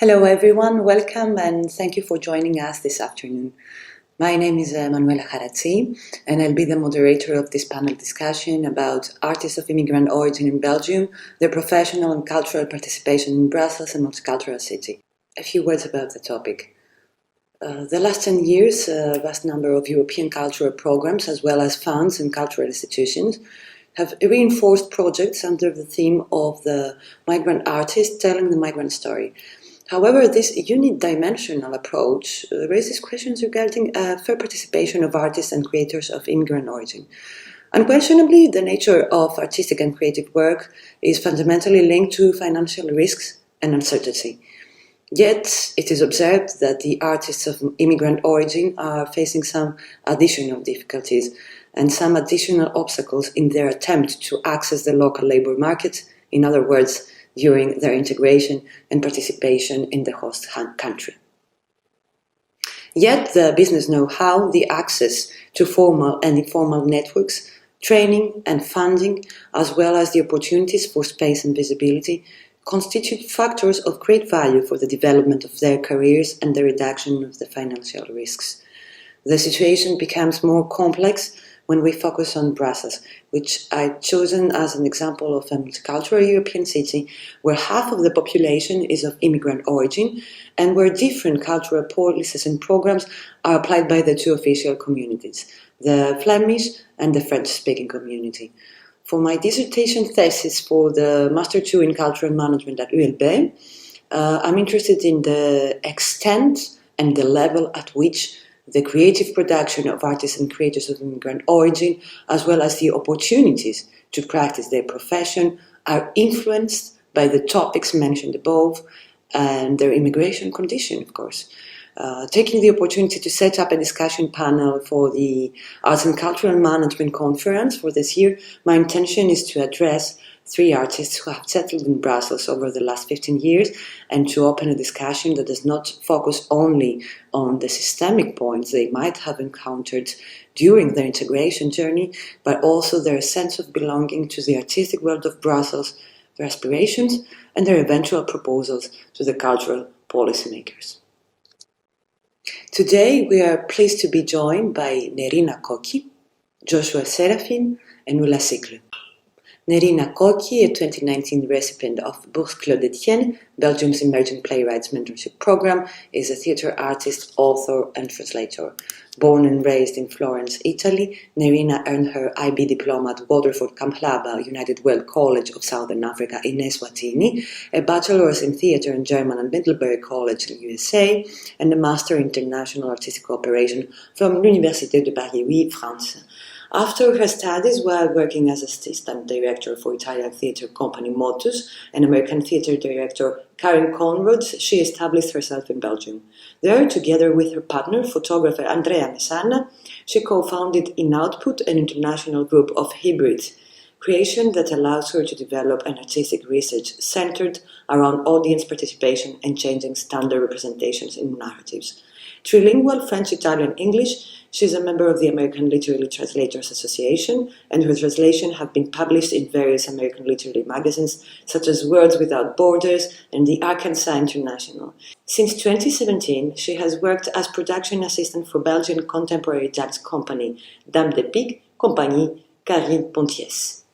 Hello everyone, welcome and thank you for joining us this afternoon. My name is Emmanouela Charatsi and I'll be the moderator of this panel discussion about artists of immigrant origin in Belgium, their professional and cultural participation in Brussels and multicultural city. A few words about the topic. The last 10 years, a vast number of European cultural programs as well as funds and cultural institutions have reinforced projects under the theme of the migrant artist telling the migrant story. However, this unidimensional approach raises questions regarding fair participation of artists and creators of immigrant origin. Unquestionably, the nature of artistic and creative work is fundamentally linked to financial risks and uncertainty. Yet, it is observed that the artists of immigrant origin are facing some additional difficulties and some additional obstacles in their attempt to access the local labor market, in other words, during their integration and participation in the host country. Yet the business know-how, the access to formal and informal networks, training and funding, as well as the opportunities for space and visibility, constitute factors of great value for the development of their careers and the reduction of the financial risks. The situation becomes more complex when we focus on Brussels, which I've chosen as an example of a multicultural European city where half of the population is of immigrant origin and where different cultural policies and programs are applied by the two official communities, the Flemish and the French-speaking community. For my dissertation thesis for the Master 2 in Cultural Management at ULB, I'm interested in the extent and the level at which the creative production of artists and creators of immigrant origin, as well as the opportunities to practice their profession, are influenced by the topics mentioned above and their immigration condition, of course. Taking the opportunity to set up a discussion panel for the Arts and Cultural Management Conference for this year, my intention is to address 3 artists who have settled in Brussels over the last 15 years and to open a discussion that does not focus only on the systemic points they might have encountered during their integration journey, but also their sense of belonging to the artistic world of Brussels, their aspirations, and their eventual proposals to the cultural policymakers. Today we are pleased to be joined by Nerina Koki, Joshua Serafin, and Ulla Sikle. Nerina Koki, a 2019 recipient of Bourse Claude Etienne, Belgium's Emerging Playwrights Mentorship Program, is a theatre artist, author, and translator. Born and raised in Florence, Italy, Nerina earned her IB diploma at Waterford Kamhlaba United World College of Southern Africa in Eswatini, a bachelor's in theatre in German at Middlebury College in USA, and a master in international artistic cooperation from l'Université de Paris 8, France. After her studies while working as assistant director for Italian theatre company Motus and American theatre director Karen Conrad, she established herself in Belgium. There, together with her partner, photographer Andrea Messana, she co-founded In Output, an international group of hybrid creation that allows her to develop an artistic research centered around audience participation and changing standard representations in narratives. Trilingual French, Italian, English, she is a member of the American Literary Translators Association, and her translations have been published in various American literary magazines, such as Words Without Borders and the Arkansas International. Since 2017, she has worked as production assistant for Belgian contemporary dance company Dame de Pique, Compagnie Karine Pontiès.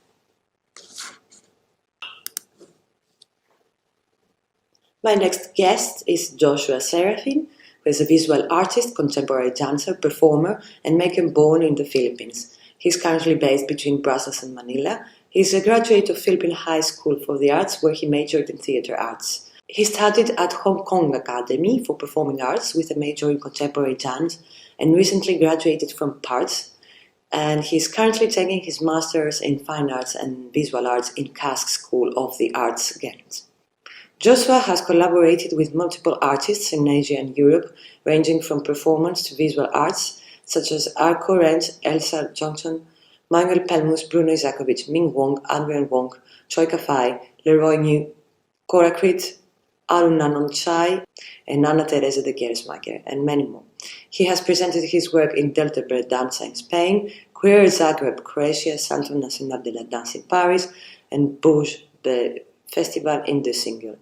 My next guest is Joshua Serafin, who is a visual artist, contemporary dancer, performer, and maker born in the Philippines. He is currently based between Brussels and Manila. He is a graduate of Philippine High School for the Arts, where he majored in theatre arts. He studied at Hong Kong Academy for Performing Arts with a major in contemporary dance, and recently graduated from PARTS. And he is currently taking his master's in Fine Arts and Visual Arts in Kask School of the Arts, Ghent. Joshua has collaborated with multiple artists in Asia and Europe, ranging from performance to visual arts, such as Arco Rent, Elsa Johnson, Manuel Pelmus, Bruno Isakovic, Ming Wong, Adrian Wong, Choi Ka-fai, Leroy New, Cora Crit, Arun Nanonchai, and Anna Teresa de Giersmacher, and many more. He has presented his work in Delta Bread Danza in Spain, Queer Zagreb, Croatia, Centre National de la Danse in Paris, and Bourges, the festival in the Single.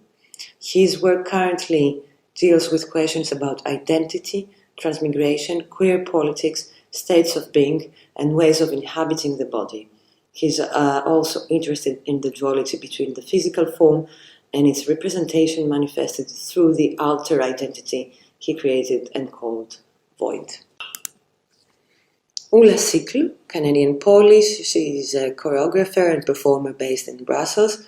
His work currently deals with questions about identity, transmigration, queer politics, states of being, and ways of inhabiting the body. He's also interested in the duality between the physical form and its representation manifested through the alter identity he created and called void. Ula Cycle, Canadian-Polish, she is a choreographer and performer based in Brussels.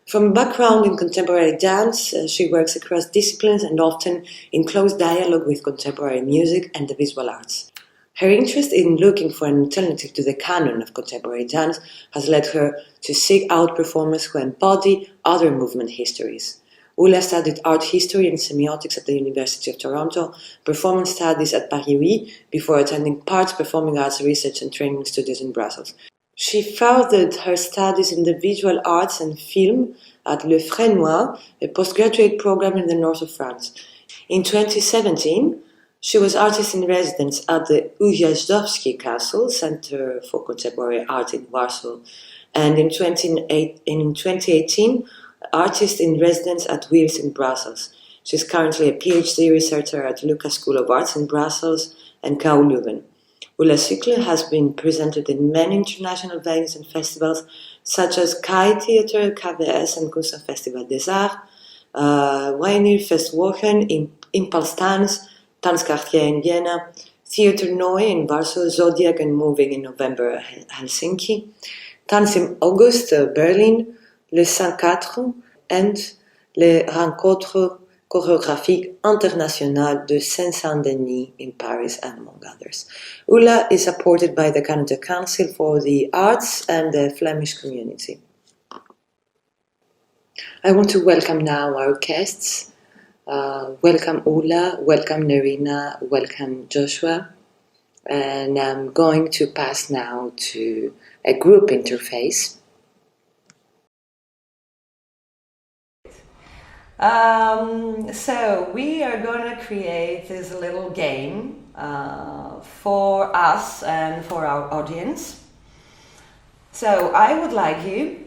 From a background in contemporary dance, she works across disciplines and often in close dialogue with contemporary music and the visual arts. Her interest in looking for an alternative to the canon of contemporary dance has led her to seek out performers who embody other movement histories. Ula studied art history and semiotics at the University of Toronto, performance studies at Paris Oui, before attending Parts Performing Arts Research and Training Studios in Brussels. She furthered her studies in the visual arts and film at Le Fresnoy, a postgraduate program in the north of France. In 2017, she was artist-in-residence at the Ujazdowski Castle, Center for Contemporary Art in Warsaw, and in 2018, artist-in-residence at Wheels in Brussels. She is currently a PhD researcher at Lucas School of Arts in Brussels and KU Leuven. Ula Cycle has been presented in many international venues and festivals, such as Kai Theater, KWS and Kunstfestival des Arts, Wiener Festwochen, Impulse Tanz, Tanzkartier in Vienna, Theater Neu in Warsaw, Zodiac and Moving in November, Helsinki, Tanz im August, Berlin, Le 5-4 and Les Rencontres chorégraphiques internationales de Seine-Saint-Denis in Paris, and among others. Ula is supported by the Canada Council for the Arts and the Flemish community. I want to welcome now our guests. Welcome Ula, welcome Nerina, welcome Joshua. And I'm going to pass now to a group interface. So we are going to create this little game for us and for our audience. So I would like you,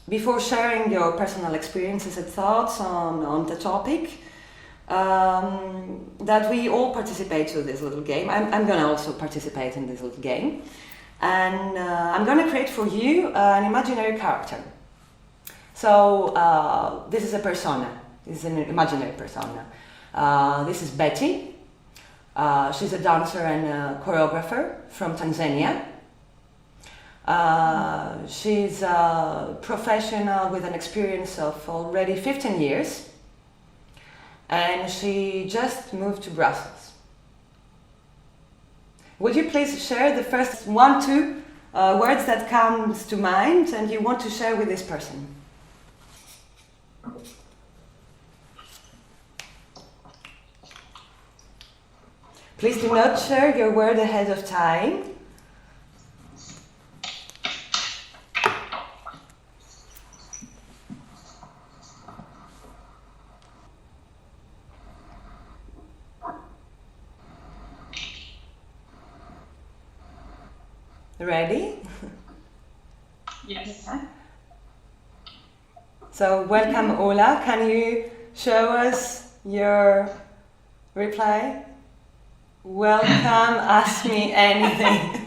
before sharing your personal experiences and thoughts on the topic, that we all participate to this little game. I'm going to also participate in this little game. And I'm going to create for you an imaginary character. So this is a persona. This is an imaginary persona. This is Betty. She's a dancer and a choreographer from Tanzania. She's a professional with an experience of already 15 years. And she just moved to Brussels. Would you please share the first 1-2 words that comes to mind and you want to share with this person? Please do not share your word ahead of time. Ready? Yes. So welcome Ola. Can you show us your reply? Welcome, ask me anything.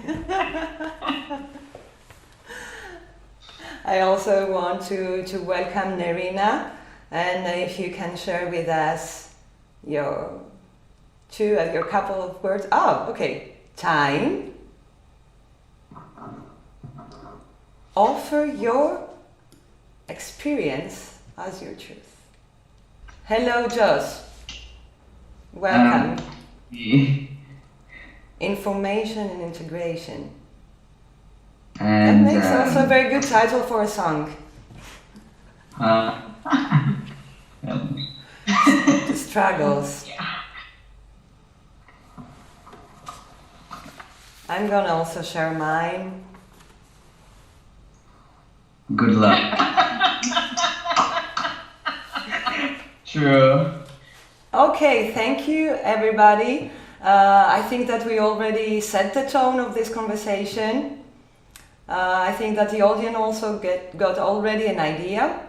I also want to welcome Nerina, and if you can share with us your couple of words. Oh, okay. Time. Offer your experience as your truth. Hello, Josh. Welcome. Information and integration. And that makes also a very good title for a song. The struggles. Yeah. I'm gonna also share mine. Good luck. True. Okay, thank you everybody. I think that we already set the tone of this conversation. I think that the audience also got already an idea.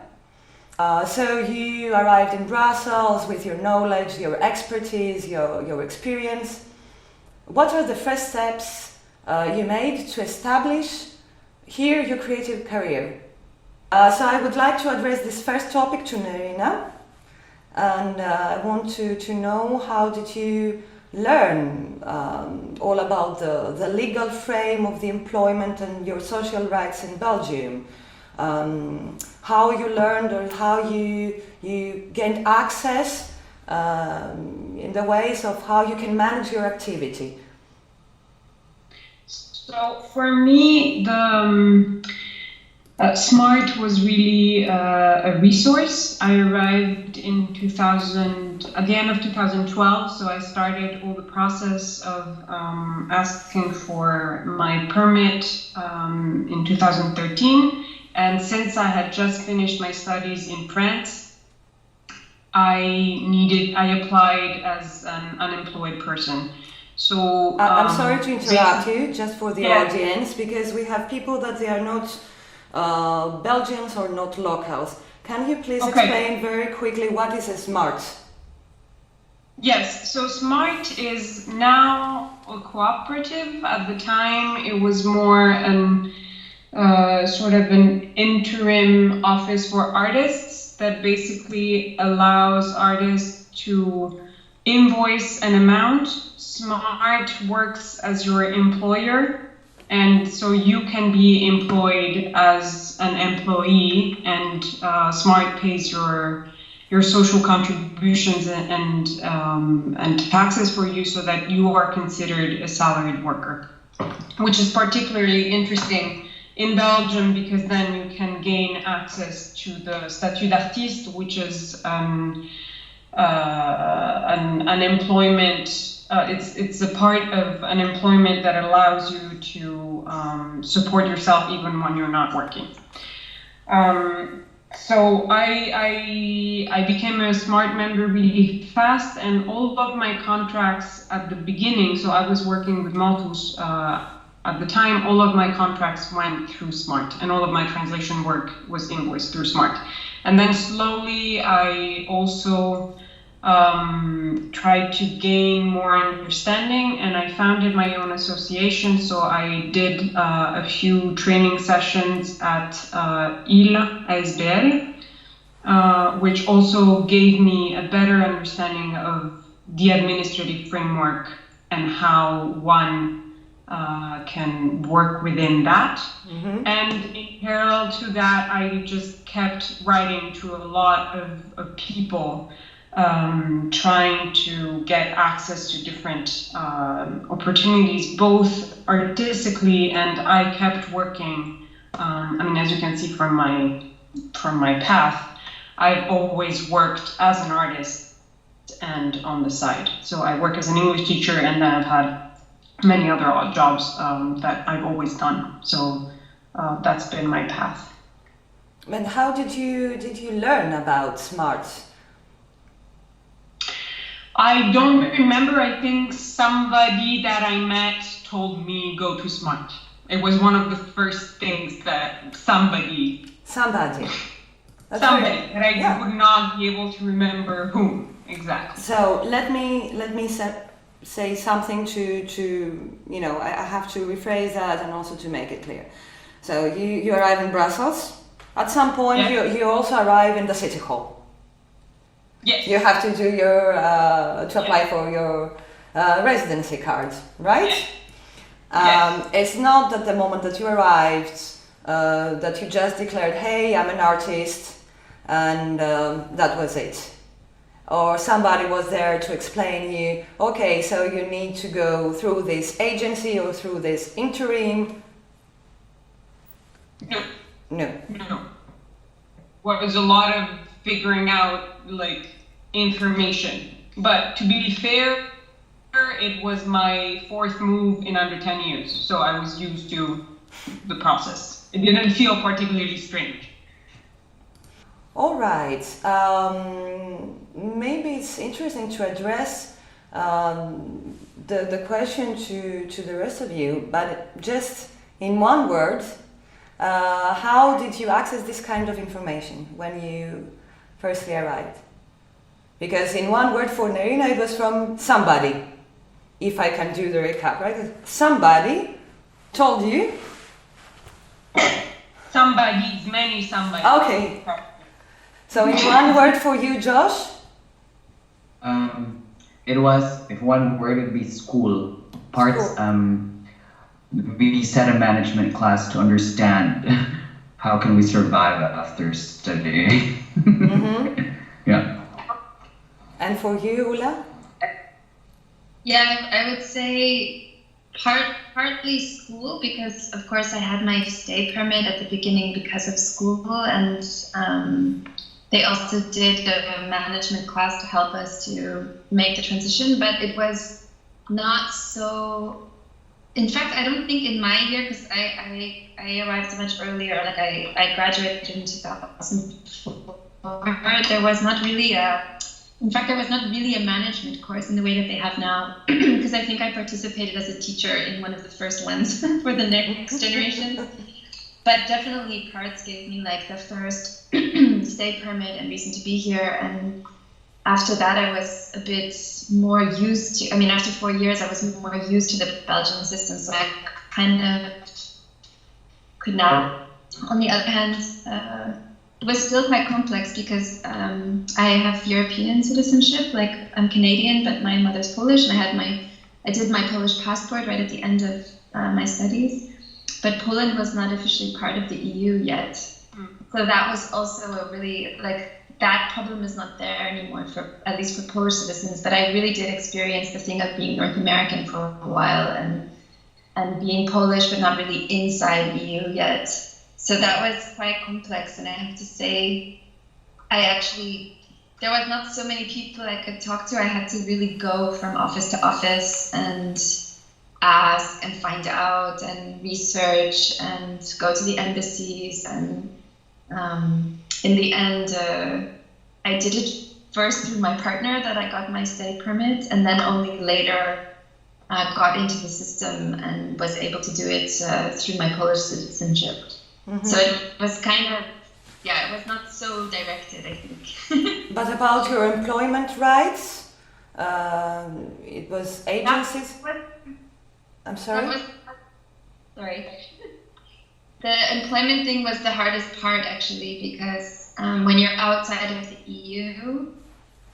So you arrived in Brussels with your knowledge, your expertise, your experience. What are the first steps you made to establish here your creative career? So I would like to address this first topic to Nerina, and I want to know, how did you learn all about the legal frame of the employment and your social rights in Belgium? How you learned, or how you gained access in the ways of how you can manage your activity? So for me, the SMART was really a resource. I arrived in 2000, at the end of 2012, so I started all the process of asking for my permit in 2013. And since I had just finished my studies in France, I applied as an unemployed person. So I'm sorry to interrupt you, just for the audience, because we have people that they are not Belgians or not locals. Can you please explain very quickly what is a SMART? Yes, so SMART is now a cooperative. At the time, it was more an sort of an interim office for artists that basically allows artists to invoice an amount. SMART works as your employer, and so you can be employed as an employee, and SMART pays your social contributions and taxes for you, so that you are considered a salaried worker, which is particularly interesting in Belgium, because then you can gain access to the statut d'artiste, which is an employment. It's a part of an employment that allows you to support yourself even when you're not working. So I became a SMART member really fast, and all of my contracts at the beginning, so I was working with Malthus at the time, all of my contracts went through SMART, and all of my translation work was invoiced through SMART. And then slowly I also tried to gain more understanding, and I founded my own association. So I did a few training sessions at IL ASBL, which also gave me a better understanding of the administrative framework and how one can work within that. Mm-hmm. And in parallel to that, I just kept writing to a lot of people, trying to get access to different opportunities, both artistically, and I kept working. I mean, as you can see from my path, I've always worked as an artist and on the side. So I work as an English teacher, and then I've had many other odd jobs that I've always done. So that's been my path. And how did you learn about SMART? I don't remember. I think somebody that I met told me go to SMART. It was one of the first things that somebody. That's that I would not be able to remember whom exactly. So let me say something to I have to rephrase that and also to make it clear. So you arrive in Brussels. At some point, you also arrive in the city hall. Yes. You have to do your to apply for your residency card, right? Yes. It's not that the moment that you arrived that you just declared, "Hey, I'm an artist," and that was it. Or somebody was there to explain you, okay, so you need to go through this agency or through this interim. No. Well, it was a lot of figuring out information. But to be fair, it was my fourth move in under 10 years. So I was used to the process. It didn't feel particularly strange. All right. Maybe it's interesting to address the question to the rest of you, but just in one word, how did you access this kind of information when you firstly arrived? Because in one word for Nerina, it was from somebody, if I can do the recap, right? Somebody told you? Somebody's, many somebody. Okay. So in one word for you, Josh? It was, if one word, it'd be school. Parts, we set a management class to understand how can we survive after studying. Mm-hmm. Yeah. And for you, Ula? Yeah, I would say partly school, because of course I had my stay permit at the beginning because of school, and they also did a management class to help us to make the transition, but it was not so. In fact, I don't think in my year, because I arrived much earlier, like I graduated in 2004, there was not really there was not really a management course in the way that they have now, because I think I participated as a teacher in one of the first ones for the next generation. But definitely Parts gave me like the first stay permit and reason to be here. And after that, I was a bit more used to, after 4 years, I was more used to the Belgian system. So I kind of could now. On the other hand, it was still quite complex because I have European citizenship, like I'm Canadian, but my mother's Polish, and I did my Polish passport right at the end of my studies. But Poland was not officially part of the EU yet. So that was also a really, that problem is not there anymore, at least for Polish citizens. But I really did experience the thing of being North American for a while and being Polish, but not really inside EU yet. So that was quite complex. And I have to say, there was not so many people I could talk to. I had to really go from office to office and ask and find out and research and go to the embassies. And in the end, I did it first through my partner that I got my stay permit, and then only later got into the system and was able to do it through my Polish citizenship. Mm-hmm. So it was kind of, it was not so directed, I think. But about your employment rights, it was agencies? I'm sorry? Sorry. The employment thing was the hardest part, actually, because when you're outside of the EU,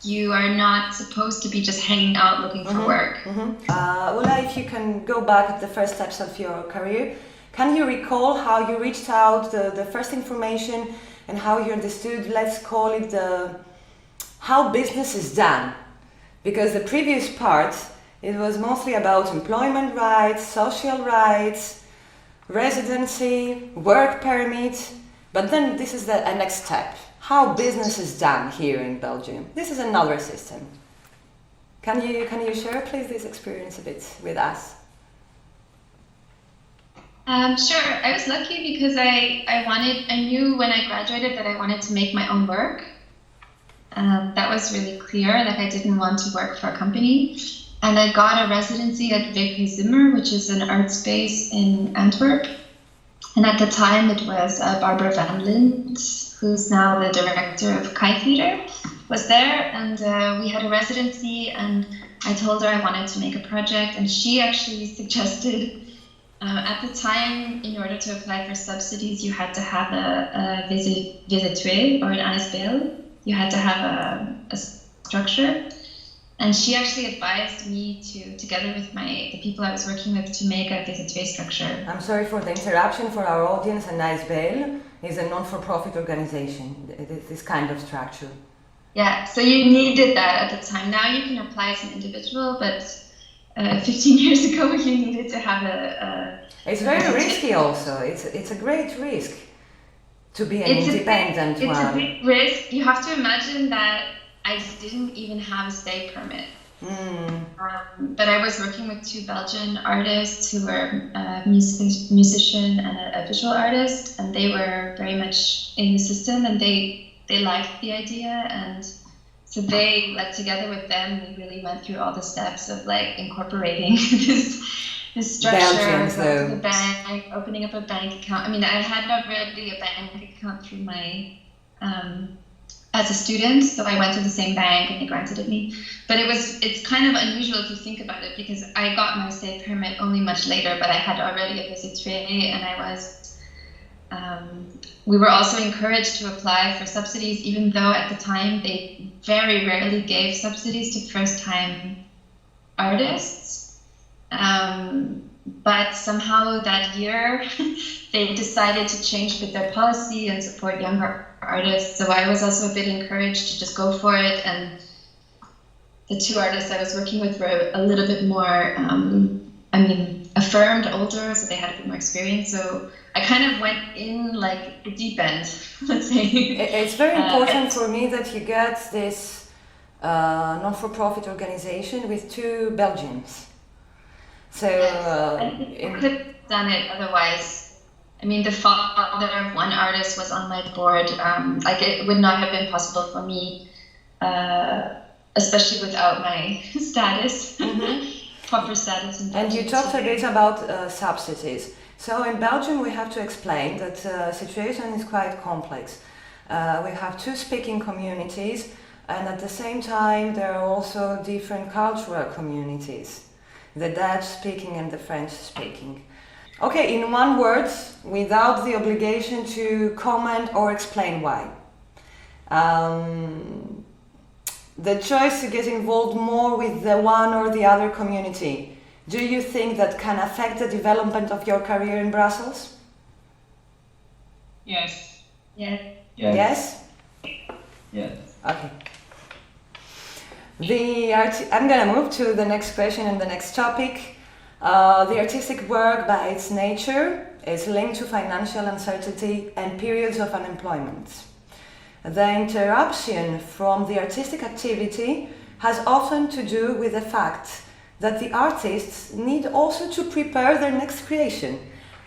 you are not supposed to be just hanging out looking for work. Mm-hmm. Ula, if you can go back at the first steps of your career, can you recall how you reached out, the first information, and how you understood, let's call it, how business is done? Because the previous part, it was mostly about employment rights, social rights, residency, work permit, but then this is the next step. How business is done here in Belgium. This is another system. Can you share, please, this experience a bit with us? Sure. I was lucky because I knew when I graduated that I wanted to make my own work. That was really clear, I didn't want to work for a company. And I got a residency at VP Zimmer, which is an art space in Antwerp. And at the time it was Barbara Van Lint, who's now the director of Kai Theater, was there. And we had a residency, and I told her I wanted to make a project. And she actually suggested, at the time, in order to apply for subsidies, you had to have a visiteur or an ASBL. You had to have a structure. And she actually advised me to, together with the people I was working with, to make a visiteur structure. I'm sorry for the interruption for our audience. An ASBL is a non-for-profit organization, this kind of structure. Yeah, so you needed that at the time. Now you can apply as an individual, but 15 years ago you needed to have It's very risky also. It's a great risk to be an independent one. It's a big risk. You have to imagine that I didn't even have a stay permit. But I was working with two Belgian artists who were a musician and a visual artist, and they were very much in the system, and they liked the idea, and so they, together with them, we really went through all the steps of incorporating this structure, going to the bank, opening up a bank account. I had already a bank account through my as a student, so I went to the same bank and they granted it me. But it's kind of unusual if you think about it, because I got my stay permit only much later, but I had already a visitré, and we were also encouraged to apply for subsidies, even though at the time they very rarely gave subsidies to first-time artists. But somehow that year they decided to change with their policy and support younger artists. So I was also a bit encouraged to just go for it. And the two artists I was working with were a little bit more, affirmed, older, so they had a bit more experience. So I kind of went in like the deep end, let's say. It's very important for me that you get this non-for-profit organization with two Belgians. So I could have done it otherwise. I mean, the father of one artist was on my board. It would not have been possible for me, especially without my status, proper status. And you talked a bit about subsidies. So in Belgium, we have to explain that the situation is quite complex. We have two speaking communities, and at the same time, there are also different cultural communities, the Dutch speaking and the French speaking. Okay, in one word, without the obligation to comment or explain why. The choice to get involved more with the one or the other community, do you think that can affect the development of your career in Brussels? Yes. Yes. Yes? Yes. Okay. I'm going to move to the next question and the next topic. The artistic work by its nature is linked to financial uncertainty and periods of unemployment. The interruption from the artistic activity has often to do with the fact that the artists need also to prepare their next creation,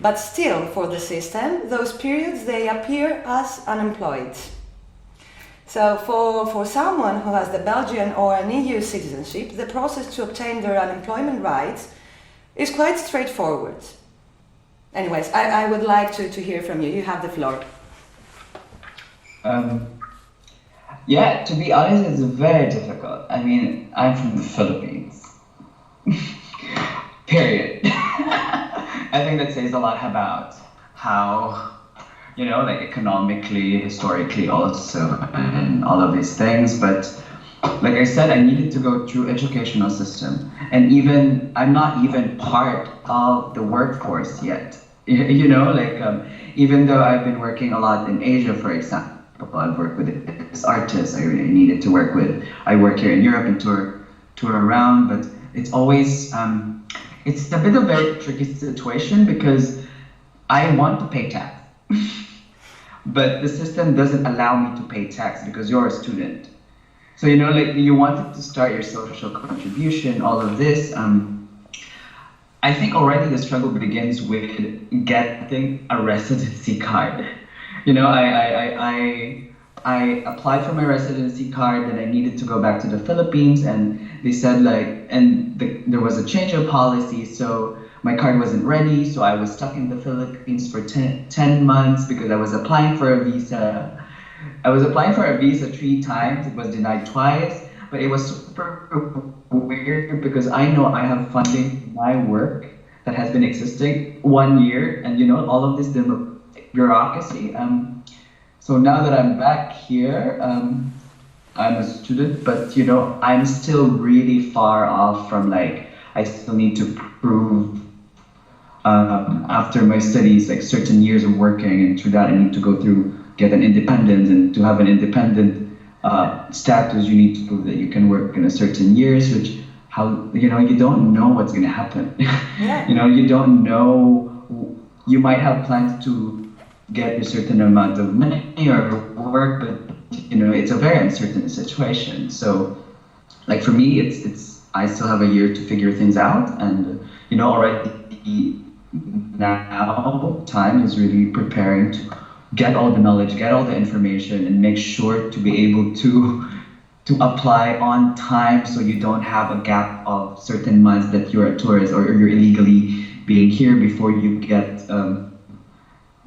but still for the system, those periods they appear as unemployed. So for someone who has the Belgian or an EU citizenship, the process to obtain their unemployment rights is quite straightforward. Anyways, I would like to hear from you. You have the floor. Yeah, to be honest, it's very difficult. I mean, I'm from the Philippines. Period. I think that says a lot about how, like economically, historically also, and all of these things. But like I said, I needed to go through educational system. And I'm not even part of the workforce yet. Even though I've been working a lot in Asia, for example, I've worked with this artist I really needed to work with. I work here in Europe and tour around, but it's always, it's a bit of a tricky situation because I want to pay tax, but the system doesn't allow me to pay tax because you're a student. So, you wanted to start your social contribution, all of this. I think already the struggle begins with getting a residency card. I applied for my residency card and I needed to go back to the Philippines, and they said there was a change of policy, so my card wasn't ready, so I was stuck in the Philippines for 10 months because I was applying for a visa. I was applying for a visa 3 times, it was denied twice, but it was super weird because I know I have funding for my work that has been existing 1 year, and all of this bureaucracy. So now that I'm back here, I'm a student, but I'm still really far off from I still need to prove after my studies certain years of working, and through that I need to get an independent, and to have an independent status you need to prove that you can work in a certain years, which you don't know what's going to happen. Yeah. You don't know, you might have plans to get a certain amount of money or work, but it's a very uncertain situation. So for me, it's I still have a year to figure things out, and already now time is really preparing to get all the knowledge, get all the information, and make sure to be able to apply on time, so you don't have a gap of certain months that you're a tourist or you're illegally being here before you get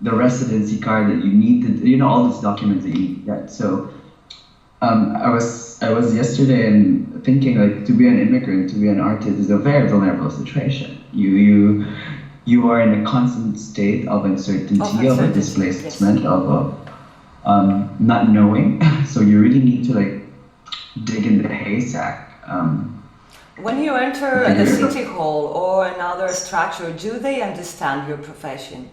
the residency card that you need, all these documents that you need to get. So I was yesterday and thinking like to be an immigrant, to be an artist is a very vulnerable situation. You are in a constant state of uncertainty, of a displacement, of not knowing. So you really need to like dig in the haystack. When you enter the city hall or another structure, do they understand your profession?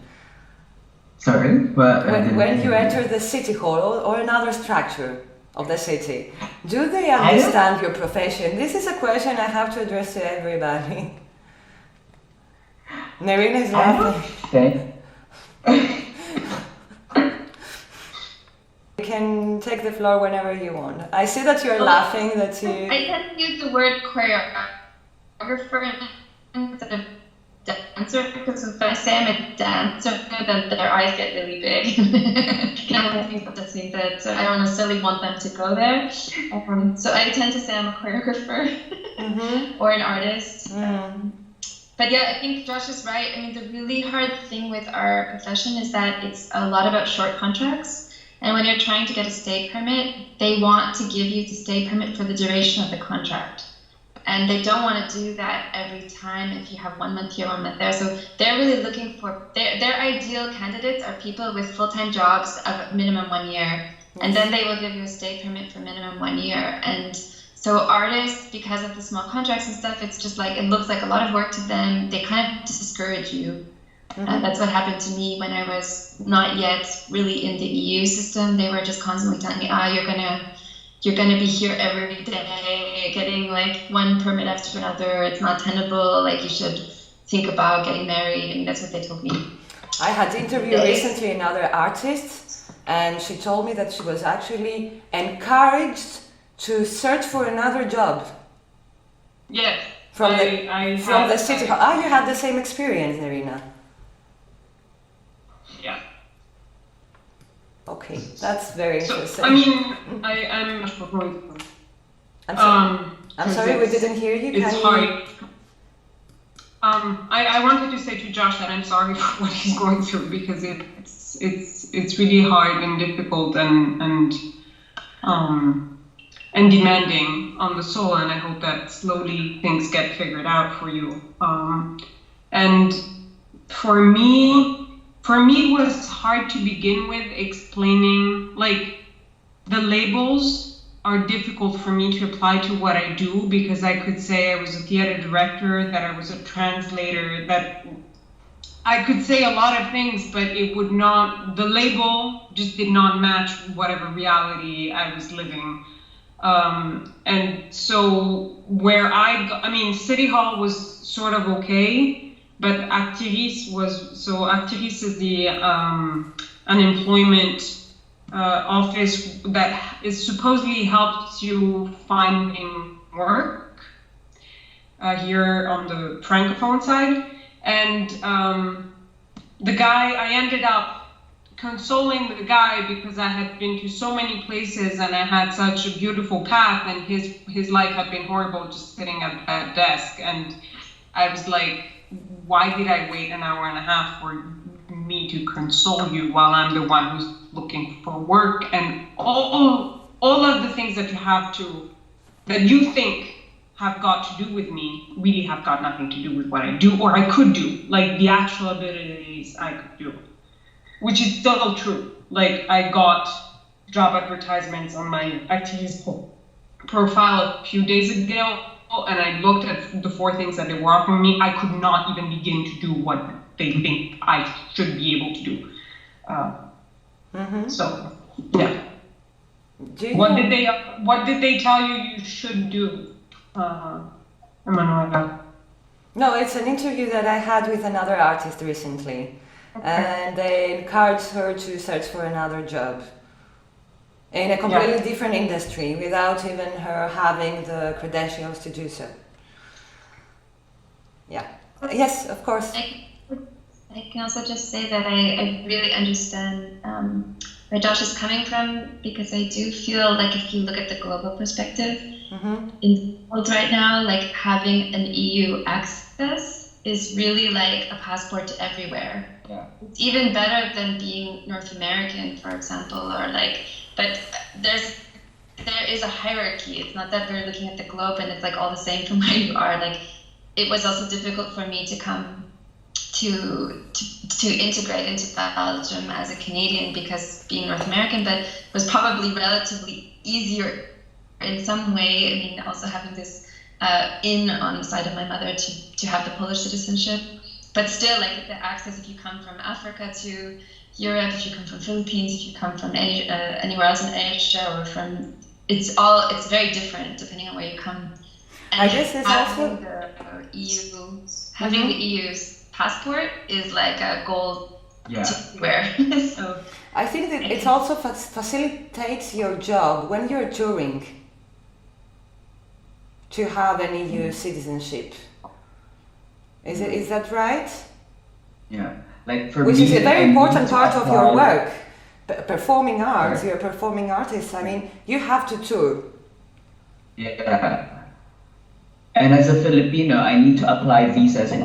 Sorry, but when you enter the city hall or another structure of the city, do they understand your profession? This is a question I have to address to everybody. Nerina is laughing. You can take the floor whenever you want. I see that you're laughing. That you. I tend to use the word choreographer instead of dancer, because if I say I'm a dancer, then their eyes get really big. And I think that I don't necessarily want them to go there. So I tend to say I'm a choreographer or an artist. But yeah, I think Josh is right. I mean, the really hard thing with our profession is that it's a lot about short contracts. And when you're trying to get a stay permit, they want to give you the stay permit for the duration of the contract. And they don't want to do that every time if you have 1 month here, 1 month there. So they're really looking for, their ideal candidates are people with full-time jobs of minimum 1 year. And then they will give you a stay permit for minimum 1 year. And so artists, because of the small contracts and stuff, it's just like, it looks like a lot of work to them. They kind of discourage you. That's what happened to me when I was not yet really in the EU system. They were just constantly telling me, you're gonna be here every day, getting like one permit after another. It's not tenable. Like you should think about getting married. And that's what they told me. I had interviewed recently another artist, and she told me that she was actually encouraged to search for another job. Yes. From the city hall. You had the same experience, Nerina. Yeah. Okay, that's very interesting. I mean, I'm I'm sorry, we didn't hear you. It's hard. I wanted to say to Josh that I'm sorry for what he's going through, because it's really hard and difficult and demanding on the soul, and I hope that slowly things get figured out for you. And for me, it was hard to begin with explaining, like, the labels are difficult for me to apply to what I do, because I could say I was a theater director, that I was a translator, that I could say a lot of things, but it would not, the label just did not match whatever reality I was living. And so where I mean, City Hall was sort of okay, but Activis is the unemployment office that is supposedly helps you finding work here on the Francophone side. And the guy, I ended up consoling the guy because I had been to so many places and I had such a beautiful path, and his life had been horrible just sitting at that desk. And I was like, why did I wait an hour and a half for me to console you while I'm the one who's looking for work? And all of the things that you think have got to do with me really have got nothing to do with what I do or I could do, like the actual abilities I could do, which is still true. Like, I got job advertisements on my Activis profile a few days ago, and I looked at the 4 things that they were offering me. I could not even begin to do what they think I should be able to do. So, yeah. What did they tell you should do, Emmanouela? No, it's an interview that I had with another artist recently. Okay. And they encouraged her to search for another job in a completely different industry without even her having the credentials to do so. Yeah. Yes, of course. I can also just say that I really understand where Josh is coming from, because I do feel like if you look at the global perspective in the world right now, like having an EU access is really like a passport to everywhere. Yeah. It's even better than being North American, for example, or like, but there's there is a hierarchy. It's not that we're looking at the globe and it's like all the same from where you are. Like, it was also difficult for me to come to integrate into Belgium as a Canadian, because being North American, but was probably relatively easier in some way. I mean, also having this on the side of my mother to have the Polish citizenship, but still, like, the access, if you come from Africa to Europe, if you come from Philippines, if you come from anywhere else in Asia, or from, it's very different depending on where you come. And I guess it's also the EU, having the EU's passport is like a goal to wear. So I think that it also facilitates your job when you're touring to have an EU citizenship. Is that right? Yeah, like for Which me, is a very I important need to part of your apply- work. Performing arts, Right. you're a performing artist. I mean, you have to tour. Yeah. And as a Filipino, I need to apply visas in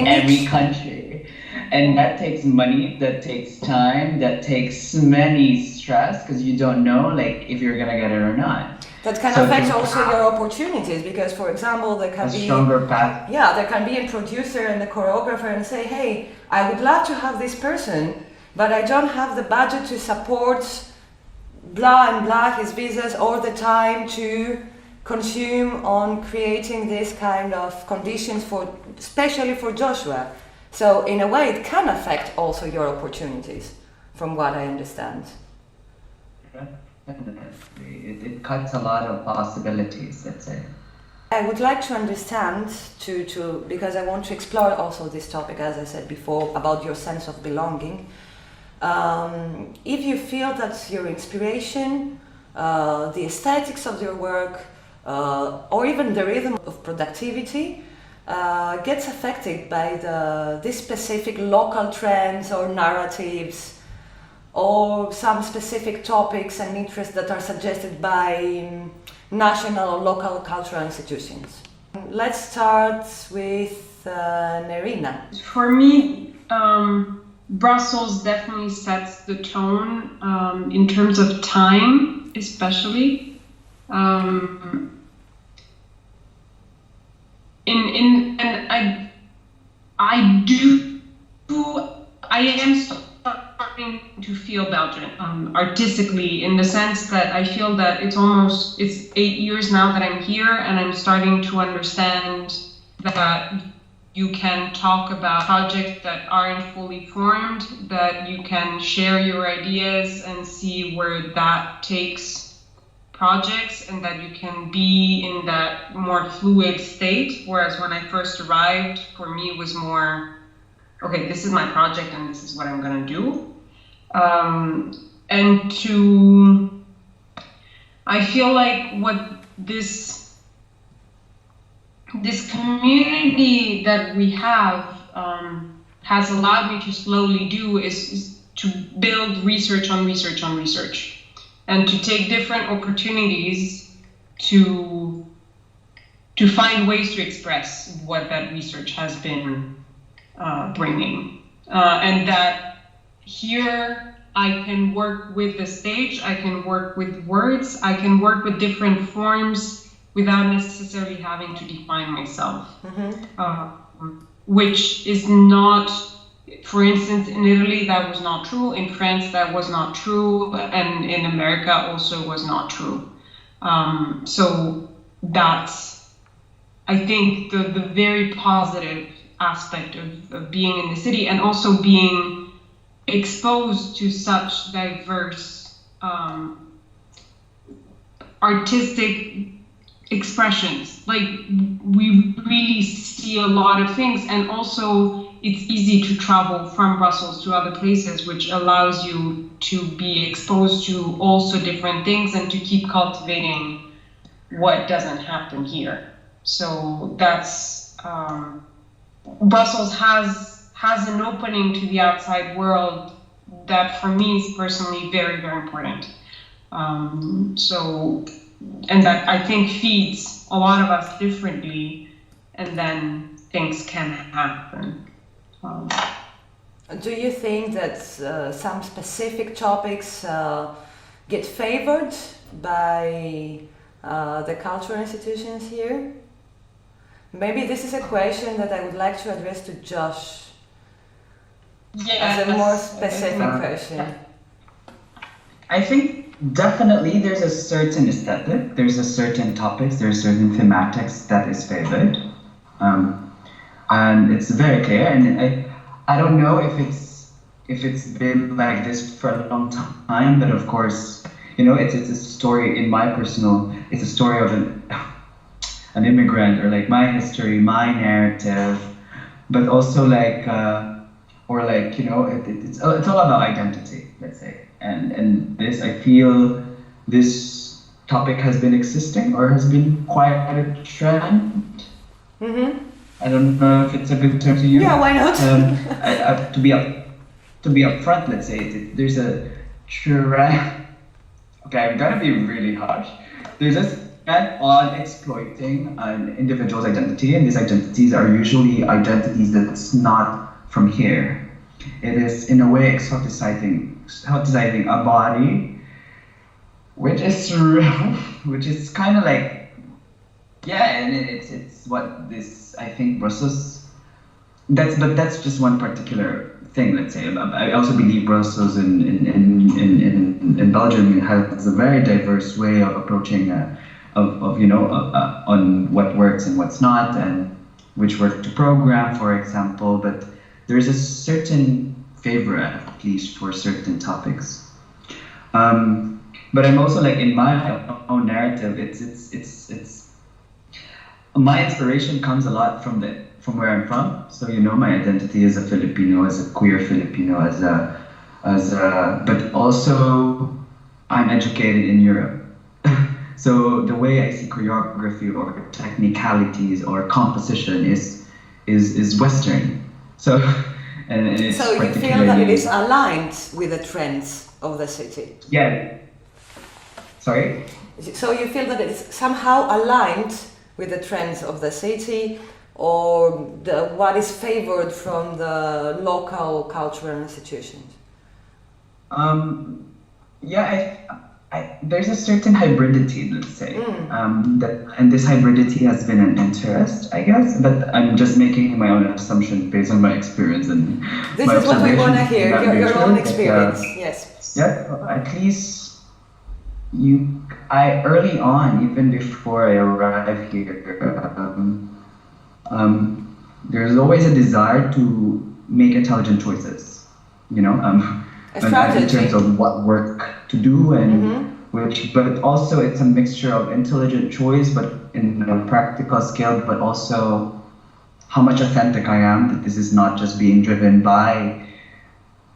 every country. And that takes money, that takes time, that takes many stress, because you don't know, like, if you're gonna get it or not. That can So affect to also have your opportunities, because, for example, there can a be stronger path. there can be a producer and a choreographer and say, hey, I would love to have this person, but I don't have the budget to support blah and blah, his visas, or the time to consume on creating this kind of conditions for, especially for Joshua. So in a way it can affect also your opportunities, from what I understand. It cuts a lot of possibilities, let's say. I would like to understand, because I want to explore also this topic, as I said before, about your sense of belonging. If you feel that your inspiration, the aesthetics of your work, or even the rhythm of productivity gets affected by this specific local trends or narratives, or some specific topics and interests that are suggested by national or local cultural institutions. Let's start with Nerina. For me, Brussels definitely sets the tone in terms of time, especially. I am starting to feel Belgian artistically, in the sense that I feel that it's 8 years now that I'm here, and I'm starting to understand that you can talk about projects that aren't fully formed, that you can share your ideas and see where that takes projects, and that you can be in that more fluid state. Whereas when I first arrived, for me it was more, okay, this is my project and this is what I'm gonna do. I feel like what this community that we have has allowed me to slowly do is to build research on research on research, and to take different opportunities to find ways to express what that research has been bringing. And that here I can work with the stage, I can work with words, I can work with different forms without necessarily having to define myself. Which is not, for instance, in Italy that was not true, in France that was not true, and in America also was not true. So that's, I think, the very positive aspect of being in the city, and also being exposed to such diverse artistic expressions. Like, we really see a lot of things, and also it's easy to travel from Brussels to other places, which allows you to be exposed to also different things and to keep cultivating what doesn't happen here. So that's Brussels has an opening to the outside world that for me is personally very, very important. And that I think feeds a lot of us differently, and then things can happen. Do you think that some specific topics get favored by the cultural institutions here? Maybe this is a question that I would like to address to Josh as a more specific question. I think definitely there's a certain aesthetic, there's a certain topics, there's certain thematics that is favored. And it's very clear, and I don't know if it's been like this for a long time, but of course, you know, it's a story in my personal, it's a story of an immigrant, or like my history, my narrative, but also like, or like, you know, it's all about identity, let's say. And this, I feel this topic has been existing or has been quite a trend. Mm-hmm. I don't know if it's a good term to use. Yeah, why not? To be upfront, let's say there's a trend. Okay, I'm gonna be really harsh. There's a trend on exploiting an individual's identity, and these identities are usually identities that's not from here. It is in a way exoticizing a body, which is kind of like, yeah, and it's what this, I think, Brussels. That's just one particular thing. Let's say I also believe Brussels in Belgium has a very diverse way of approaching of you know on what works and what's not, and which work to program, for example. But there's a certain favor, at least for certain topics. But I'm also like in my own narrative. It's my inspiration comes a lot from where I'm from. So you know, my identity as a Filipino, as a queer Filipino, but also I'm educated in Europe. So the way I see choreography or technicalities or composition is Western. So it's so you feel that it is aligned with the trends of the city? Yeah. Sorry? So you feel that it's somehow aligned with the trends of the city, or what is favored from the local cultural institutions? Yeah, there's a certain hybridity, let's say, and this hybridity has been an interest, I guess, but I'm just making my own assumption based on my experience and this my is what we want to hear, your own but, experience. Yes. Yeah, at least I early on, even before I arrived here, there's always a desire to make intelligent choices, you know, in terms of what work to do and but also it's a mixture of intelligent choice, but in a practical scale, but also how much authentic I am, that this is not just being driven by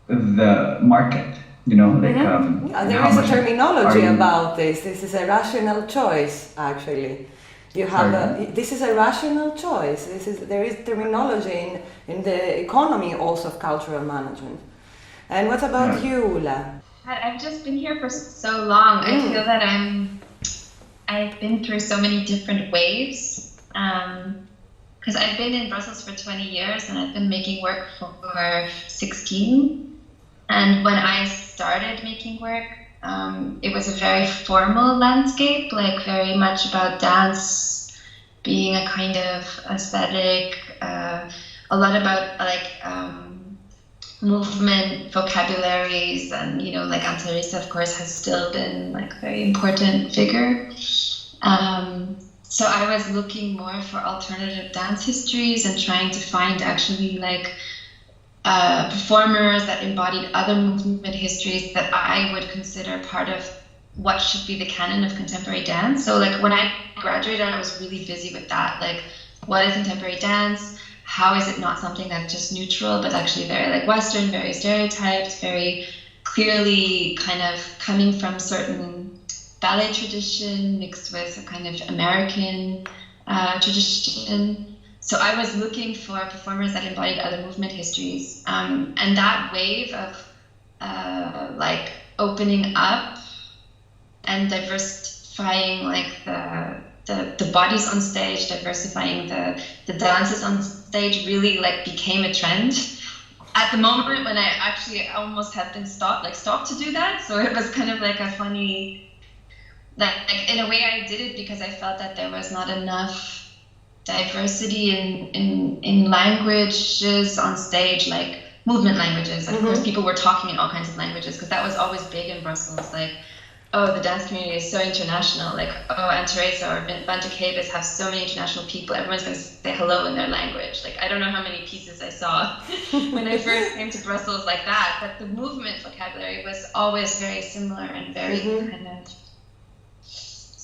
the market, you know, like there is a terminology about this. This is a rational choice, actually. You have this is a rational choice. There is terminology in the economy also of cultural management. And what about you, Ula? I've just been here for so long. I feel that I've been through so many different waves. Because I've been in Brussels for 20 years and I've been making work for 16. And when I started making work, it was a very formal landscape, like very much about dance being a kind of aesthetic, a lot about like movement vocabularies, and you know, like Antarisa, of course, has still been like a very important figure. So I was looking more for alternative dance histories and trying to find actually like performers that embodied other movement histories that I would consider part of what should be the canon of contemporary dance. So like when I graduated, I was really busy with that. Like, what is contemporary dance? How is it not something that's just neutral, but actually very like Western, very stereotyped, very clearly kind of coming from certain ballet tradition mixed with a kind of American tradition. So I was looking for performers that embodied other movement histories, and that wave of like opening up and diversifying like the bodies on stage, diversifying the dances on stage really like became a trend. at the moment when I actually almost had been stopped to do that. So it was kind of like a funny, like in a way I did it because I felt that there was not enough diversity in languages on stage, like movement languages. Of course, people were talking in all kinds of languages because that was always big in Brussels. Like, oh, the dance community is so international. Like, oh, Aunt Teresa or Banta Cabas have so many international people. Everyone's going to say hello in their language. Like, I don't know how many pieces I saw when I first came to Brussels like that. But the movement vocabulary was always very similar and very kind of.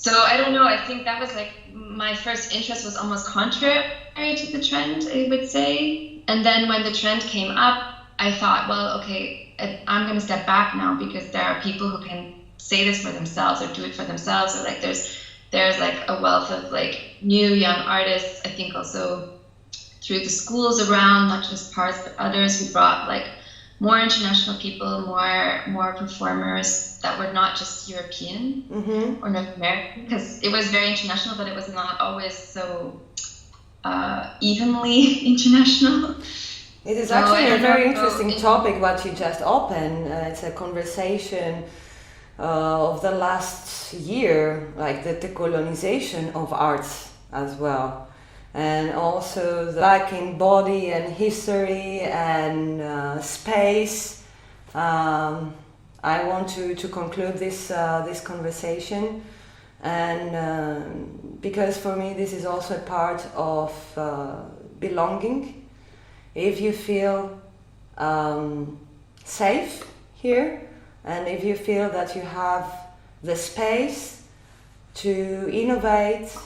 So I don't know. I think that was like my first interest was almost contrary to the trend, I would say. And then when the trend came up, I thought, well, okay, I'm going to step back now because there are people who can say this for themselves or do it for themselves, or like there's like a wealth of like new young artists. I think also through the schools around, not just PARS but others, who brought like more international people, more performers that were not just European or North American, because it was very international, but it was not always so evenly international. It is actually a very interesting topic what you just opened. It's a conversation of the last year, like the decolonization of arts as well, and also the lack in body and history and space. I want to conclude this conversation, and because for me this is also a part of belonging. If you feel safe here, and if you feel that you have the space to innovate,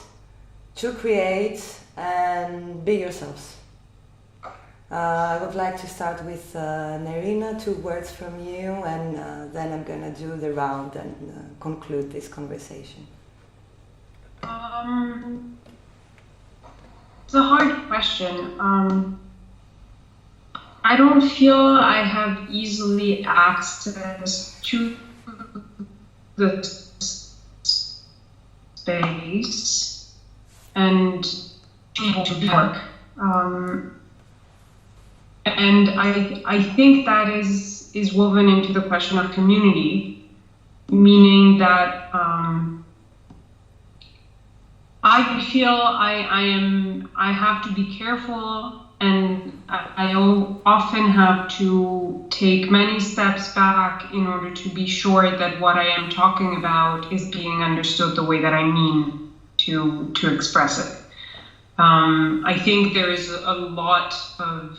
to create, and be yourselves. I would like to start with Nerina, 2 words from you, and then I'm going to do the round and conclude this conversation. It's a hard question. I don't feel I have easily access to the space and to work. And I think that is woven into the question of community, meaning that I feel I have to be careful, and I often have to take many steps back in order to be sure that what I am talking about is being understood the way that I mean to express it. I think there is a lot of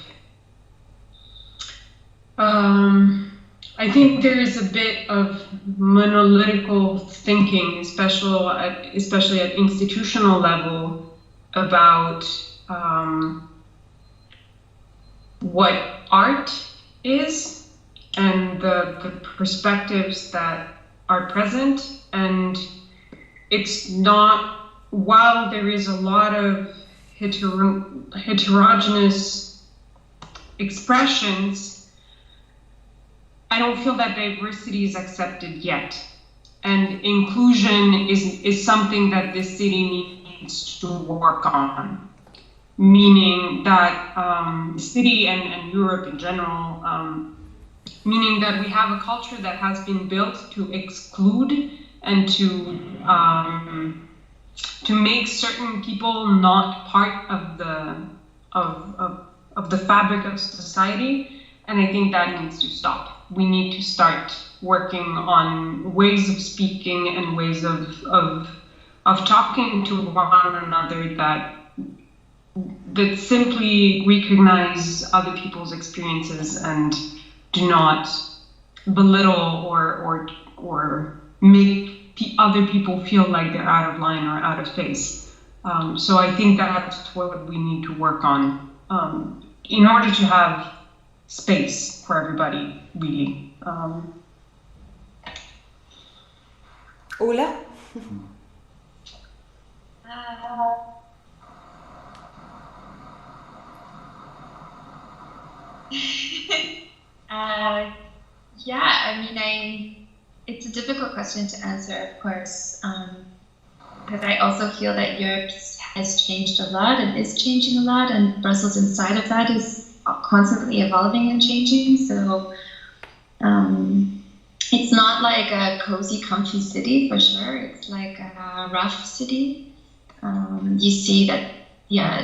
I think there is a bit of monolithical thinking, especially at institutional level, about what art is and the perspectives that are present. And it's not, while there is a lot of heterogeneous expressions, I don't feel that diversity is accepted yet. And inclusion is something that this city needs to work on. Meaning that the city and Europe in general, meaning that we have a culture that has been built to exclude and to make certain people not part of the fabric of society, and I think that needs to stop. We need to start working on ways of speaking and ways of talking to one another that simply recognize other people's experiences and do not belittle or make other people feel like they're out of line or out of phase. So I think that's what we need to work on in order to have space for everybody, really. Ula? Yeah, I mean, it's a difficult question to answer, of course, because I also feel that Europe has changed a lot and is changing a lot, and Brussels inside of that is constantly evolving and changing. So it's not like a cozy, comfy city for sure. It's like a rough city. You see that,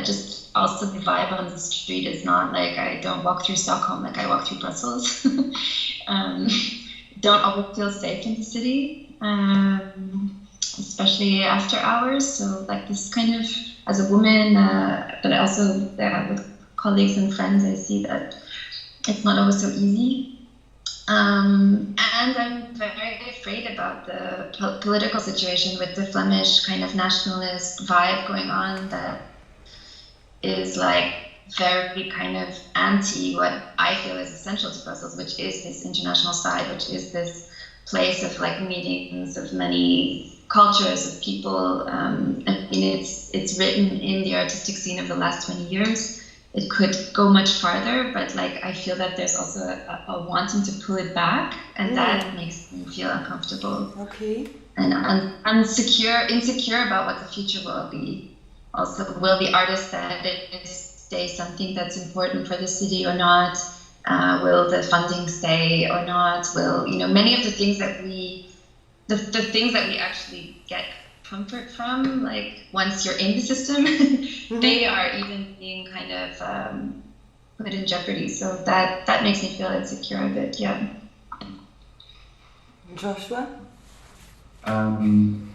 just also the vibe on the street is not like I don't walk through Stockholm like I walk through Brussels. Don't always feel safe in the city, especially after hours. So like this kind of, as a woman, but also with colleagues and friends, I see that it's not always so easy. And I'm very afraid about the political situation with the Flemish kind of nationalist vibe going on that is like very kind of anti what I feel is essential to Brussels, which is this international side, which is this place of like meetings of many cultures of people. I mean, it's written in the artistic scene of the last 20 years. It could go much farther, but like I feel that there's also a wanting to pull it back, and that makes me feel uncomfortable. Okay. And insecure about what the future will be. Also, will the artist that stay something that's important for the city or not? Will the funding stay or not? Will, many of the things that the things that we actually get comfort from, like once you're in the system, they are even being kind of put in jeopardy. So that makes me feel insecure a bit, yeah. Joshua? I'm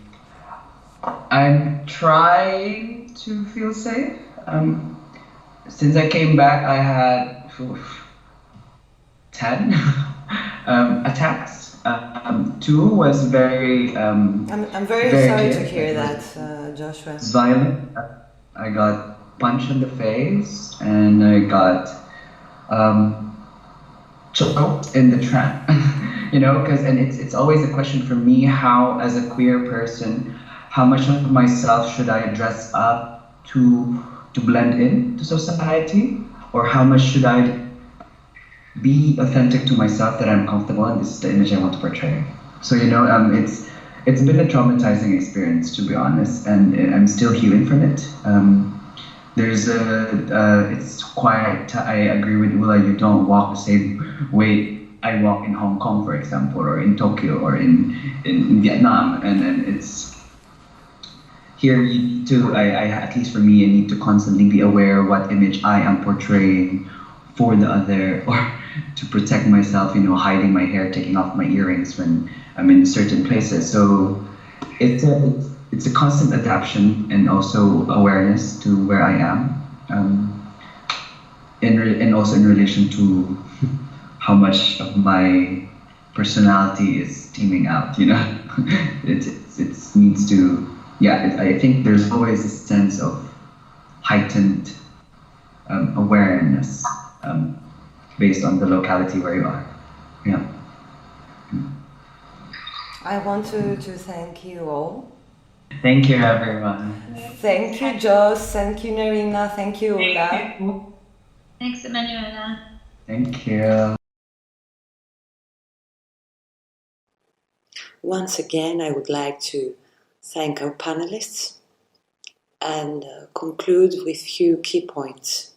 trying to feel safe. Since I came back, I had 10 attacks. 2 was very. I'm very sorry to hear that, Joshua. Violent. I got punched in the face, and I got choked in the tram. Because it's always a question for me, how as a queer person, how much of myself should I dress up to blend in to society, or how much should I be authentic to myself that I'm comfortable, and this is the image I want to portray. So it's been a traumatizing experience, to be honest, and I'm still healing from it. It's quite. I agree with Ula. You don't walk the same way I walk in Hong Kong, for example, or in Tokyo, or in Vietnam, and it's here. You need to. At least for me, I need to constantly be aware what image I am portraying for the other, or to protect myself, hiding my hair, taking off my earrings when I'm in certain places. So it's a constant adaptation and also awareness to where I am, and also in relation to how much of my personality is teaming out. It needs to. I think there's always a sense of heightened awareness. Based on the locality where you are. Yeah. I want to thank you all. Thank you, everyone. Thank you, Joss. Thank you, Nerina. Thank you, Ola. Thanks, Emmanouela. Thank you. Once again, I would like to thank our panelists and conclude with few key points.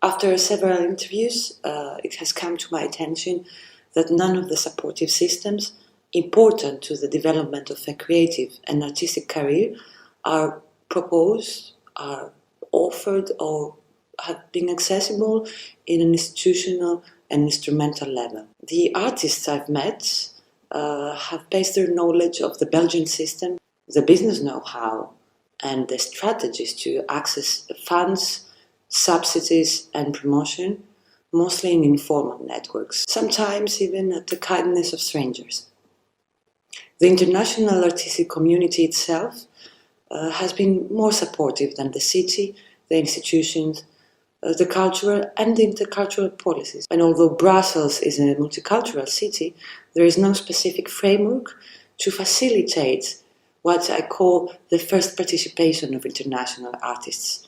After several interviews, it has come to my attention that none of the supportive systems important to the development of a creative and artistic career are proposed, are offered, or have been accessible in an institutional and instrumental level. The artists I've met have based their knowledge of the Belgian system, the business know-how, and the strategies to access funds, subsidies and promotion, mostly in informal networks, sometimes even at the kindness of strangers. The international artistic community itself has been more supportive than the city, the institutions, the cultural and intercultural policies. And although Brussels is a multicultural city, there is no specific framework to facilitate what I call the first participation of international artists.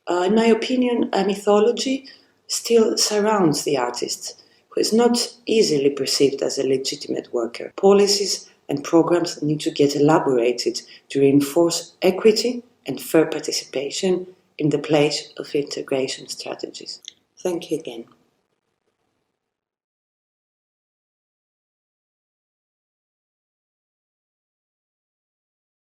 In my opinion, a mythology still surrounds the artist, who is not easily perceived as a legitimate worker. Policies and programs need to get elaborated to reinforce equity and fair participation in the place of integration strategies. Thank you again.